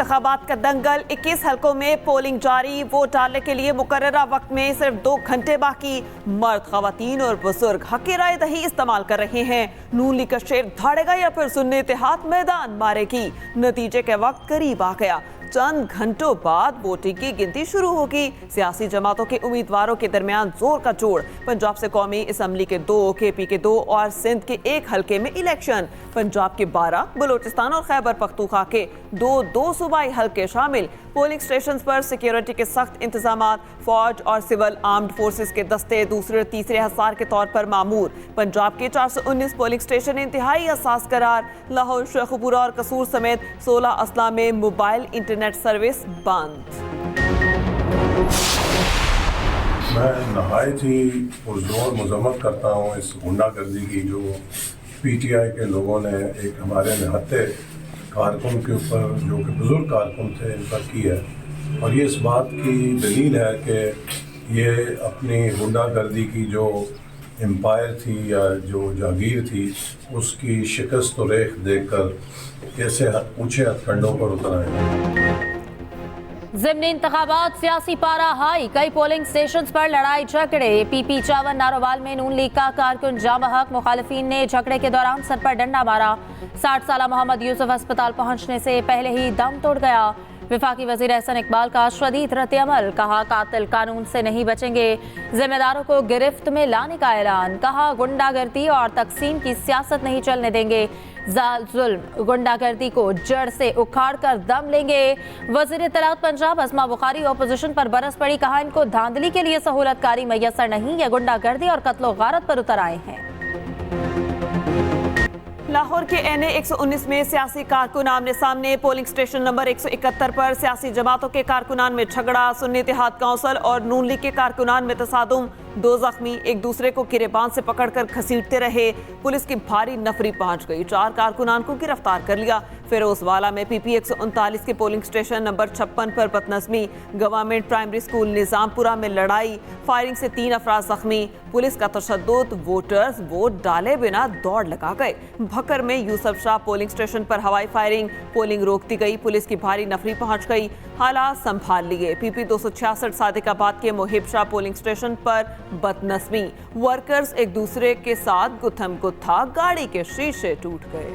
इंतखाबात का दंगल, 21 हलकों में पोलिंग जारी। वोट डालने के लिए मुकर्ररा वक्त में सिर्फ 2 घंटे बाकी। मर्द, खवातीन और बुजुर्ग हक राय दही इस्तेमाल कर रहे हैं। नून लीग का शेर धाड़ेगा या फिर सुन्नी इत्तेहाद मैदान मारेगी? नतीजे के वक्त करीब आ गया। चंद घंटों बाद वोटिंग की गिनती शुरू होगी। सियासी जमातों के उम्मीदवारों के दरमियान जोर का जोड़। पंजाब से कौमी असम्बली के 2, केपी के 2 और सिंध के 1 हलके में इलेक्शन। पंजाब के 12, बलोचिस्तान और खैबर पख्तूनख्वा के 2 सूबाई हलके शामिल। पोलिंग स्टेशन पर सिक्योरिटी के सख्त इंतजाम। फौज और सिविल आर्म्ड फोर्सेस के दस्ते दूसरे और तीसरे हसार के तौर पर मामूर। पंजाब के 419 पोलिंग स्टेशन इंतहाई हसास करार। लाहौर, शेखुपुरा और कसूर समेत 16 अजला में मोबाइल इंटरनेट सर्विस बंद। मैं नहायत ही पुरजोर मजम्मत करता हूँ इस गुंडागर्दी की जो पीटीआई के लोगों ने एक हमारे निहत्ते कारकुन के ऊपर, जो कि बुजुर्ग कारकुन थे, इन पर की है। और ये इस बात की दलील है कि ये अपनी गुंडागर्दी की जो एम्पायर थी या जो जागीर थी, उसकी शिकस्त और रेख देखकर कैसे ऊंचे हथकंडों पर उतर आए। ज़िमनी इंतखाबात, सियासी पारा हाई। कई पोलिंग स्टेशन पर लड़ाई झगड़े। पीपी चावन नारोवाल में नून लीग का कारकुन जामा हक मुखालिफिन ने झगड़े के दौरान सर पर डंडा मारा। 60 साल मोहम्मद यूसुफ अस्पताल पहुंचने से पहले ही दम तोड़ गया। विफाकी वजीर एहसन इकबाल का शदीद रद्द-ए-अमल। कहा कातिल कानून से नहीं बचेंगे। जिम्मेदारों को गिरफ्त में लाने का ऐलान। कहा गुंडागर्दी और तकसीम की सियासत नहीं चलने देंगे। जुल्म गुंडागर्दी को जड़ से उखाड़ कर दम लेंगे। वजीर इत्तलात पंजाब अस्मा बुखारी ऑपोजिशन पर बरस पड़ी। कहा इनको धांधली के लिए सहूलतकारी मैसर नहीं, ये गुंडागर्दी और कत्लो गारत पर उतर आए हैं। लाहौर के एनए 119 में सियासी कारकुन आमने सामने। पोलिंग स्टेशन नंबर 171 पर सियासी जमातों के कारकुनान में झगड़ा। सुन्नी इत्तेहाद काउंसिल और नून लीग के कारकुनान में तसादुम। 2 जख्मी, एक दूसरे को गिरेबान से पकड़कर घसीटते रहे। पुलिस की भारी नफरी पहुंच गई। 4 कारकुनान को गिरफ्तार कर लिया। फिरोजवाला में पीपी 139 के पोलिंग स्टेशन नंबर 56 पर बदनज़मी। गवर्नमेंट प्राइमरी स्कूल निजामपुरा में लड़ाई, फायरिंग से 3 अफराद जख्मी। पुलिस का तशद्दुद, वोटर्स वोट डाले बिना दौड़ लगा गए। भक्कर में यूसुफ शाह पोलिंग स्टेशन पर हवाई फायरिंग, पोलिंग रोक दी गई। पुलिस की भारी नफरी पहुंच गई। हालात संभाल लिए। पीपी 266 सादिकाबाद के मुहिब शाह पोलिंग स्टेशन पर बदनज़मी। वर्कर्स एक दूसरे के साथ गुत्थम गुत्था, गाड़ी के शीशे टूट गए।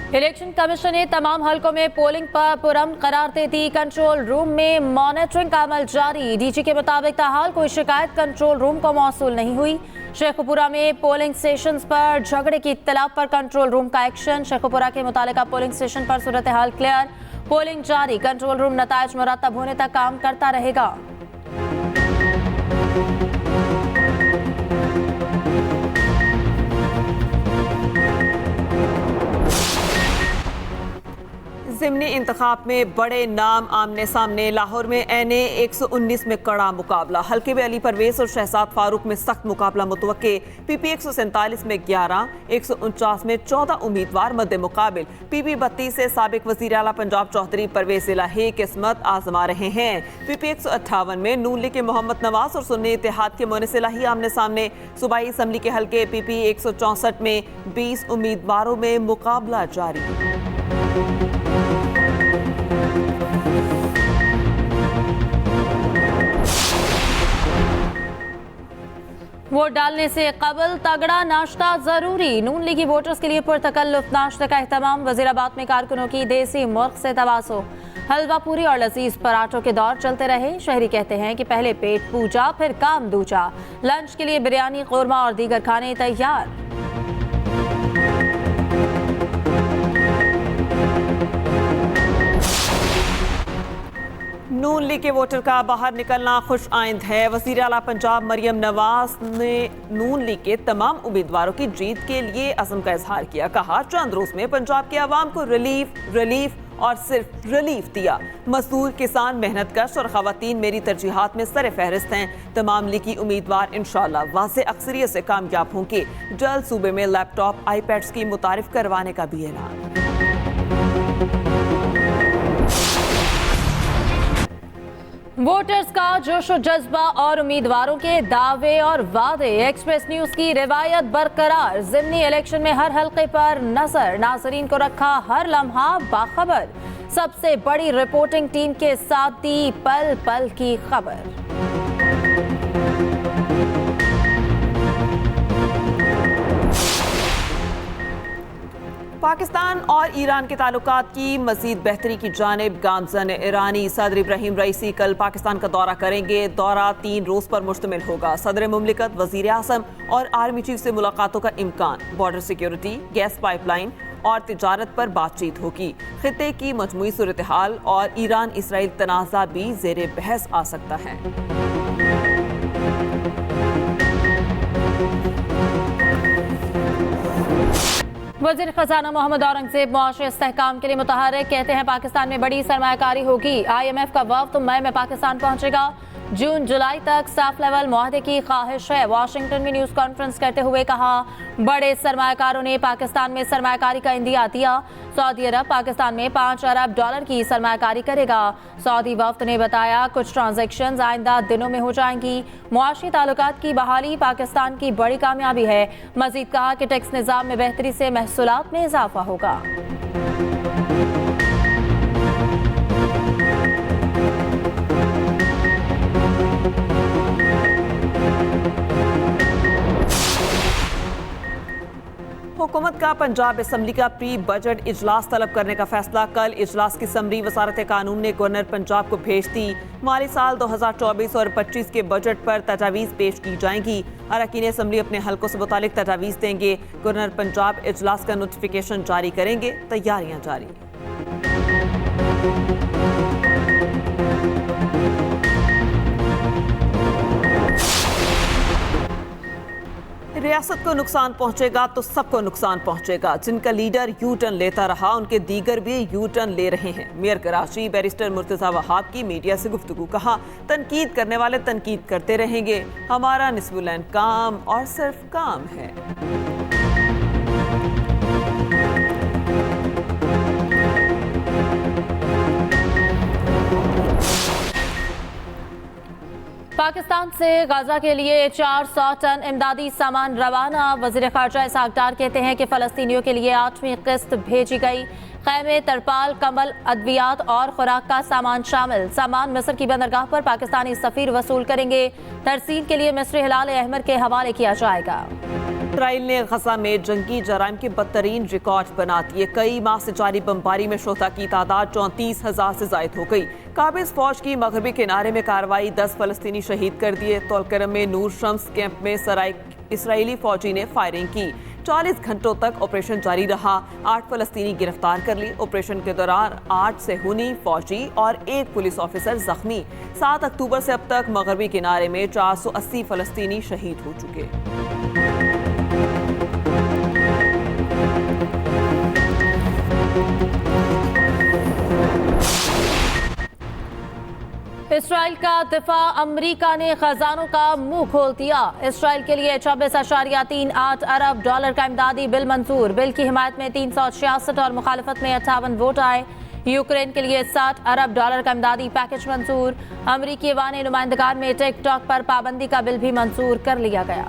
इलेक्शन कमीशन ने तमाम हलकों में पोलिंग पर पुरअमन करार दे दी। कंट्रोल रूम में मॉनिटरिंग का अमल जारी। डीजी के मुताबिक ताहाल कोई शिकायत कंट्रोल रूम को मौसूल नहीं हुई। शेखुपुरा में पोलिंग स्टेशन पर झगड़े की इत्तला पर कंट्रोल रूम का एक्शन। शेखुपुरा के मुतालिका पोलिंग स्टेशन पर सूरत हाल क्लियर, पोलिंग जारी। कंट्रोल रूम नताइज मुरतब होने तक काम करता रहेगा। ज़िमनी इंतखाब में बड़े नाम आमने सामने। लाहौर में एनए 119 में कड़ा मुकाबला। हल्के में अली परवेज और शहजाद फारूक में सख्त मुकाबला मुतवक्के। पीपी 147 में 11, 149 में 14 उम्मीदवार मद्दे मुकाबिल। पीपी 32 से साबिक वज़ीर आला पंजाब चौधरी परवेज इलाही किस्मत आजमा रहे हैं। पीपी 158 में नून लीग के मोहम्मद नवाज और सुन्नी इत्तेहाद के मोनिस इलाही आमने सामने। सूबाई असम्बली के हल्के पीपी 164 में 20 उम्मीदवारों में मुकाबला जारी। वोट डालने से कबल तगड़ा नाश्ता जरूरी। नून लीगी वोटर्स के लिए पुरतकल्लुफ नाश्ते का एहतमाम। वजीराबाद में कारकुनों की देसी मुर्ग से तवासो। हलवा पूरी और लजीज पराठों के दौर चलते रहे। शहरी कहते हैं कि पहले पेट पूजा फिर काम दूजा। लंच के लिए बिरयानी, कोरमा और दीगर खाने तैयार। नून लीग के वोटर का बाहर निकलना खुश आइंद है। वज़ीर आला पंजाब मरियम नवाज ने नून लीग के तमाम उम्मीदवारों की जीत के लिए अज़्म का इजहार किया। कहा चंद रोज में पंजाब के अवाम को रिलीफ और सिर्फ रिलीफ दिया। मजदूर, किसान, मेहनतकश और खवातीन मेरी तरजीहात में सर फहरिस्त हैं। तमाम लीगी उम्मीदवार इंशाअल्लाह वाज़े अक्सरियत से कामयाब होंगे। जल्द सूबे में लैपटॉप, आईपैड्स की मुतारिफ करवाने का भी ऐलान। वोटर्स का जोश और जज्बा और उम्मीदवारों के दावे और वादे। एक्सप्रेस न्यूज की रिवायत बरकरार। ज़िमनी इलेक्शन में हर हलके पर नजर, नाजरीन को रखा हर लम्हा बाखबर। सबसे बड़ी रिपोर्टिंग टीम के साथ दी पल पल की खबर। पाकिस्तान और ईरान के ताल्लुकात की मजीद बेहतरी की जानिब गामजन ईरानी सदर इब्राहिम रईसी कल पाकिस्तान का दौरा करेंगे। दौरा 3 रोज पर मुश्तमिल होगा। सदर मुमलिकत, वजीर आज़म और आर्मी चीफ से मुलाकातों का इम्कान। बॉर्डर सिक्योरिटी, गैस पाइपलाइन और तिजारत पर बातचीत होगी। खित्ते की मजमूई सूरत हाल और ईरान इसराइल तनाज़ा भी ज़ेरे बहस आ सकता है। वज़ीर खजाना मोहम्मद औरंगजेब मुआशी इस्तेहकाम के लिए मुतहर्रिक। कहते हैं पाकिस्तान में बड़ी सरमायाकारी होगी। IMF का वफ़द मई में पाकिस्तान पहुंचेगा। जून जुलाई तक साफ लेवल मुआहदे की ख्वाहिश है। वाशिंगटन में न्यूज़ कॉन्फ्रेंस करते हुए कहा, बड़े सरमायाकारों ने पाकिस्तान में सरमायाकारी का इंदिया दिया। सऊदी अरब पाकिस्तान में $5 अरब की सरमायाकारी करेगा। सऊदी वफ़द ने बताया कुछ ट्रांजैक्शंस आइंदा दिनों में हो जाएंगी। मुआशी ताल्लुकात की बहाली पाकिस्तान की बड़ी कामयाबी है। मजीद कहा कि टैक्स निज़ाम में बेहतरी से महसूलात में इजाफा होगा। हुकूमत का पंजाब असम्बली का प्री बजट इजलास तलब करने का फैसला। कल इजलास की समरी वजारत कानून ने गवर्नर पंजाब को भेज दी। माली साल 2024 और 25 के बजट पर तजावीज़ पेश की जाएंगी। अरकान असम्बली अपने हलकों से मुतालिक तजावीज़ देंगे। गवर्नर पंजाब इजलास का नोटिफिकेशन जारी करेंगे। तैयारियां जारी। रियासत को नुकसान पहुंचेगा तो सबको नुकसान पहुंचेगा। जिनका लीडर यू टर्न लेता रहा उनके दीगर भी यू टर्न ले रहे हैं। मेयर कराची बैरिस्टर मुर्तज़ा वहाब की मीडिया से गुफ्तगू। कहा, तनकीद करने वाले तनकीद करते रहेंगे। हमारा निस्बुल काम और सिर्फ काम है। पाकिस्तान से गाजा के लिए 400 टन इमदादी सामान रवाना। वज़ीर ख़ारजा इसहाक़ डार कहते हैं कि फ़लस्तीनियों के लिए 8वीं किस्त भेजी गई। खैमे, तरपाल, कंबल, अद्वियात और खुराक का सामान शामिल। सामान मिस्र की बंदरगाह पर पाकिस्तानी सफ़ीर वसूल करेंगे। तरसील के लिए मिस्री हिलाल अहमर के हवाले किया जाएगा। इसराइल ने गजा में जंगी जराइम के बदतरीन रिकॉर्ड बना दिए। कई माह से जारी बमबारी में शोधा की तादाद 34,000 से जायद हो गई। काबिज फौज की मगरबी किनारे में कार्रवाई, 10 फलस्तीनी शहीद कर दिए। तोलकरम में नूर शम्स कैंप में इसराइली फौजी ने फायरिंग की। 40 घंटों तक ऑपरेशन जारी रहा। 8 फलस्तीनी गिरफ्तार कर लिए। ऑपरेशन के दौरान 8 सेहूनी फौजी और 1 पुलिस ऑफिसर जख्मी। 7 अक्टूबर से अब तक मगरबी किनारे में 480 फलस्तीनी शहीद हो चुके। इसराइल का दिफा, अमरीका ने खजानों का मुंह खोल दिया। इसराइल के लिए 26.38 अरब डॉलर का इमदादी बिल मंजूर। बिल की हिमायत में 366 और मुखालफत में 58 वोट आए। यूक्रेन के लिए 60 अरब डॉलर का इमदादी पैकेज मंजूर। अमरीकी ऐवान नुमाइंदगान में टिकटॉक पर पाबंदी का बिल भी मंजूर कर लिया गया।